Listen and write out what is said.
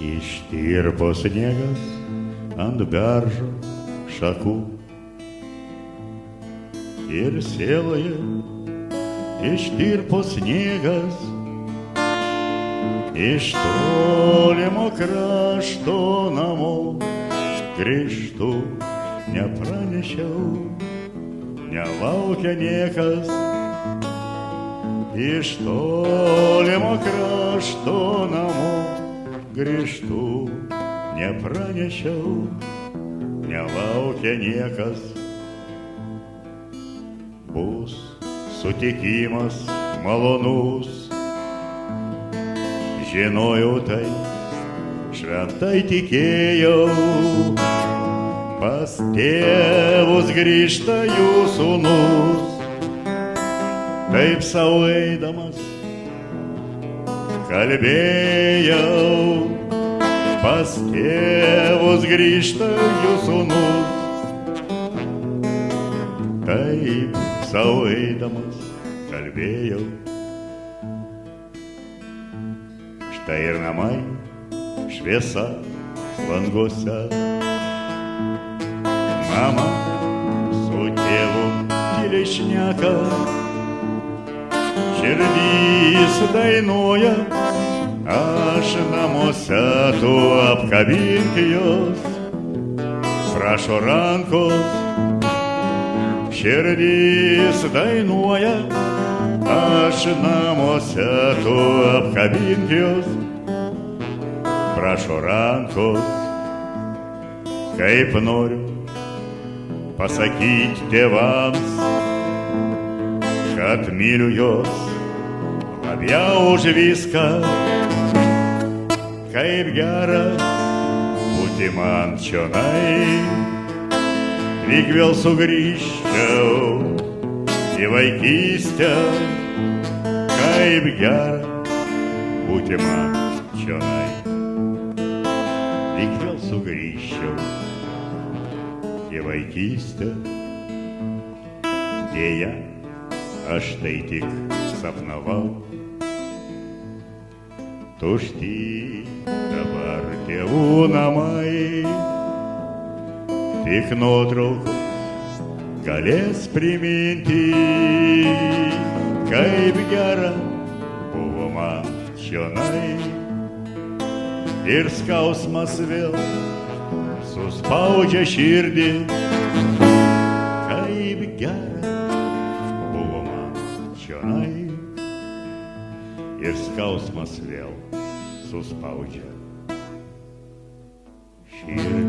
Ištirpo sniegas ant beržo šakų ir sieloje ištirpo sniegas. Iš tolimo krašto namo grįžtu, nepranešiau, nelaukia niekas. Iš tolimo krašto namo grįžtu, nepranešiau, nelaukia niekas. Bus sutikimas malonus, žinojau tai, šventai tikėjau. Pas tėvus grįžta jų sūnus, taip sau eidamas kalbėjau. Pas tėvus grįžta jų sūnus, taip sau eidamas kalbėjau. Štai ir namai, šviesa languose. Mama su tėvu tyliai šneka, širdys dainuoja, aš namuose, tu apkabink jos, prašo rankos. Širdys dainuoja, aš namuose, tu apkabink jos, prašo rankos. Kaip noriu pasakyti tėvams, kad myliu jos labiau už viską. Kaip gera būti man čionai, lyg vėl sugrįžčiau į vaikystę. Kaip gera būti man čionai, lyg vėl sugrįžčiau į vaikystę. Dėja, aš tai tik sapnavau, tušti dabar tėvų namai, tik nuotraukos galės priminti, kaip gera buvo man čionai. Ir skausmas vėl suspaudžia širdį, kaip gera buvo man čionai. Ir skausmas vėl suspaudžia širdį.